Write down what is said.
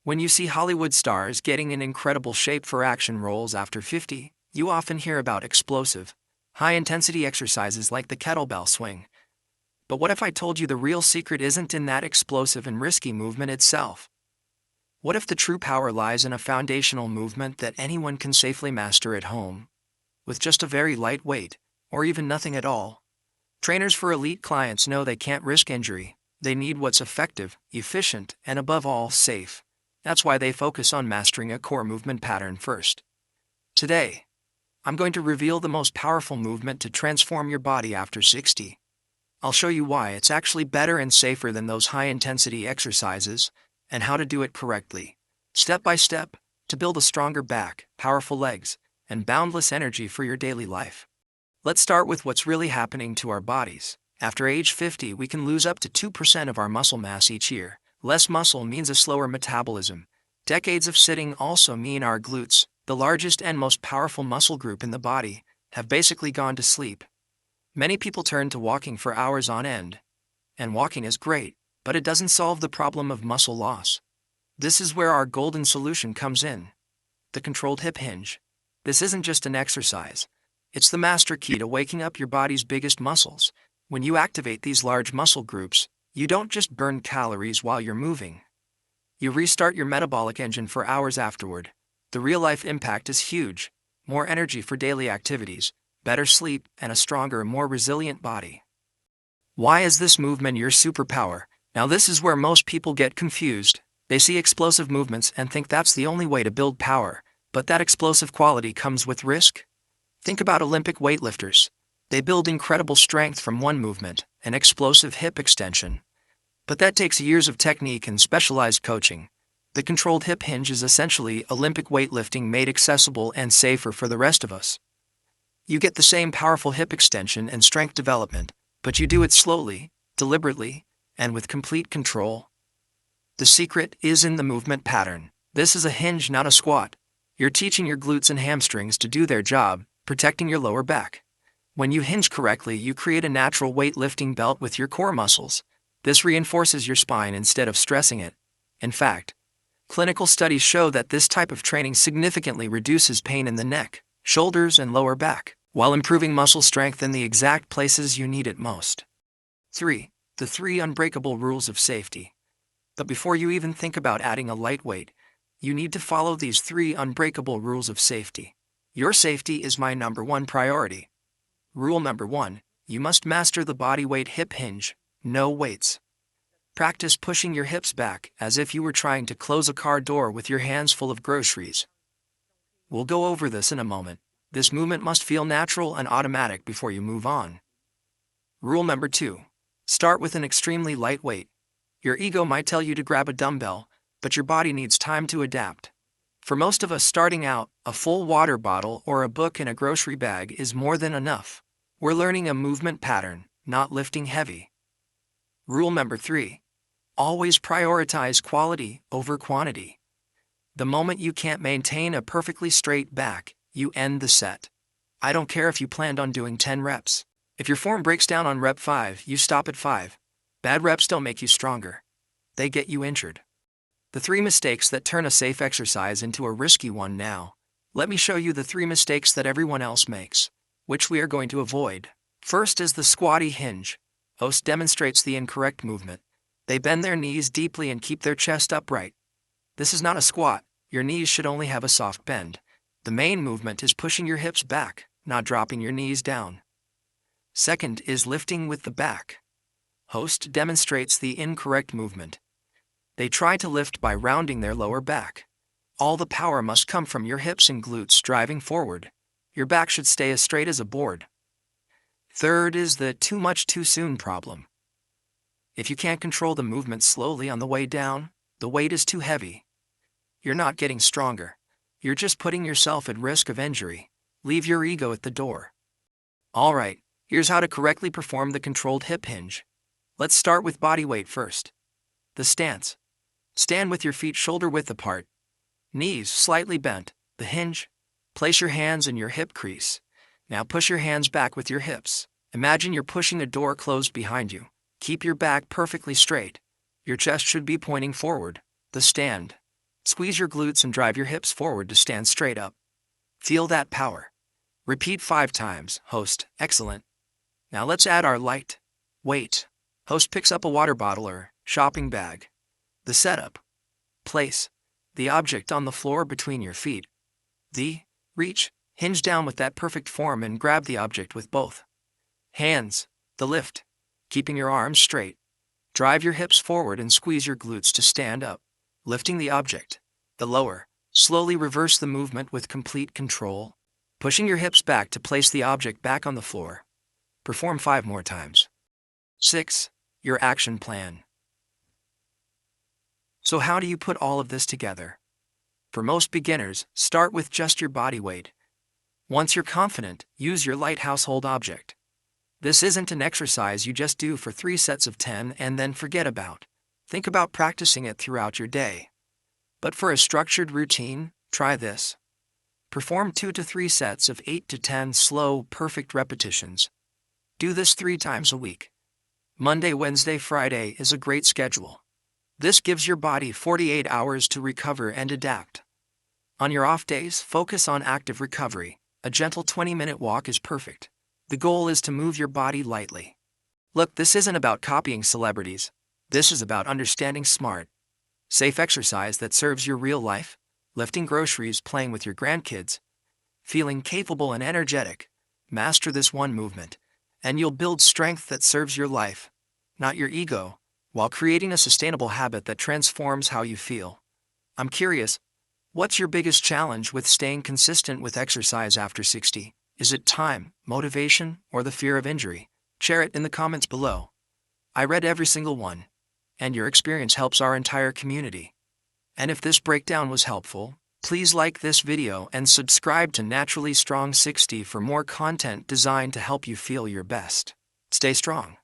When you see Hollywood stars getting in incredible shape for action roles after 50, you often hear about explosive, high-intensity exercises like the kettlebell swing. But what if I told you the real secret isn't in that explosive and risky movement itself? What if the true power lies in a foundational movement that anyone can safely master at home, with just a very light weight, or even nothing at all? Trainers for elite clients know they can't risk injury. They need what's effective, efficient, and above all, safe. That's why they focus on mastering a core movement pattern first. Today, I'm going to reveal the most powerful movement to transform your body after 60. I'll show you why it's actually better and safer than those high-intensity exercises, and how to do it correctly, step by step, to build a stronger back, powerful legs, and boundless energy for your daily life. Let's start with what's really happening to our bodies. After age 50, we can lose up to 2% of our muscle mass each year. Less muscle means a slower metabolism. Decades of sitting also mean our glutes, the largest and most powerful muscle group in the body, have basically gone to sleep. Many people turn to walking for hours on end. And walking is great, but it doesn't solve the problem of muscle loss. This is where our golden solution comes in. The controlled hip hinge. This isn't just an exercise. It's the master key to waking up your body's biggest muscles. When you activate these large muscle groups, you don't just burn calories while you're moving. You restart your metabolic engine for hours afterward. The real-life impact is huge. More energy for daily activities, better sleep, and a stronger, more resilient body. Why is this movement your superpower? Now this is where most people get confused. They see explosive movements and think that's the only way to build power, but that explosive quality comes with risk. Think about Olympic weightlifters. They build incredible strength from one movement, an explosive hip extension. But that takes years of technique and specialized coaching. The controlled hip hinge is essentially Olympic weightlifting made accessible and safer for the rest of us. You get the same powerful hip extension and strength development, but you do it slowly, deliberately, and with complete control. The secret is in the movement pattern. This is a hinge, not a squat. You're teaching your glutes and hamstrings to do their job, protecting your lower back. When you hinge correctly, you create a natural weightlifting belt with your core muscles. This reinforces your spine instead of stressing it. In fact, clinical studies show that this type of training significantly reduces pain in the neck, shoulders, and lower back, while improving muscle strength in the exact places you need it most. 3. The 3 unbreakable rules of safety. But before you even think about adding a lightweight, you need to follow these 3 unbreakable rules of safety. Your safety is my number 1 priority. Rule number 1, you must master the bodyweight hip hinge, no weights. Practice pushing your hips back as if you were trying to close a car door with your hands full of groceries. We'll go over this in a moment. This movement must feel natural and automatic before you move on. Rule number 2, start with an extremely light weight. Your ego might tell you to grab a dumbbell, but your body needs time to adapt. For most of us starting out, a full water bottle or a book in a grocery bag is more than enough. We're learning a movement pattern, not lifting heavy. Rule number 3, always prioritize quality over quantity. The moment you can't maintain a perfectly straight back, you end the set. I don't care if you planned on doing 10 reps. If your form breaks down on rep 5, you stop at 5. Bad reps don't make you stronger. They get you injured. The 3 mistakes that turn a safe exercise into a risky one now. Let me show you the 3 mistakes that everyone else makes, which we are going to avoid. First is the squatty hinge. Host demonstrates the incorrect movement. They bend their knees deeply and keep their chest upright. This is not a squat. Your knees should only have a soft bend. The main movement is pushing your hips back, not dropping your knees down. Second is lifting with the back. Host demonstrates the incorrect movement. They try to lift by rounding their lower back. All the power must come from your hips and glutes driving forward. Your back should stay as straight as a board. Third is the too much too soon problem. If you can't control the movement slowly on the way down, the weight is too heavy. You're not getting stronger. You're just putting yourself at risk of injury. Leave your ego at the door. All right, here's how to correctly perform the controlled hip hinge. Let's start with body weight first. The stance. Stand with your feet shoulder width apart. Knees slightly bent. The hinge. Place your hands in your hip crease. Now push your hands back with your hips. Imagine you're pushing a door closed behind you. Keep your back perfectly straight. Your chest should be pointing forward. The stand. Squeeze your glutes and drive your hips forward to stand straight up. Feel that power. Repeat 5 times. Host, excellent. Now let's add our light weight. Host picks up a water bottle or shopping bag. The setup. Place the object on the floor between your feet. The reach. Hinge down with that perfect form and grab the object with both hands. The lift. Keeping your arms straight. Drive your hips forward and squeeze your glutes to stand up, lifting the object. The lower. Slowly reverse the movement with complete control, pushing your hips back to place the object back on the floor. Perform 5 more times. 6. Your action plan. So how do you put all of this together? For most beginners, start with just your body weight. Once you're confident, use your light household object. This isn't an exercise you just do for 3 sets of 10 and then forget about. Think about practicing it throughout your day. But for a structured routine, try this. Perform 2 to 3 sets of 8 to 10 slow, perfect repetitions. Do this 3 times a week. Monday, Wednesday, Friday is a great schedule. This gives your body 48 hours to recover and adapt. On your off days, focus on active recovery. A gentle 20-minute walk is perfect. The goal is to move your body lightly. Look, this isn't about copying celebrities. This is about understanding smart, safe exercise that serves your real life, lifting groceries, playing with your grandkids, feeling capable and energetic. Master this one movement, and you'll build strength that serves your life, not your ego, while creating a sustainable habit that transforms how you feel. I'm curious, what's your biggest challenge with staying consistent with exercise after 60? Is it time, motivation, or the fear of injury? Share it in the comments below. I read every single one, and your experience helps our entire community. And if this breakdown was helpful, please like this video and subscribe to Naturally Strong 60 for more content designed to help you feel your best. Stay strong.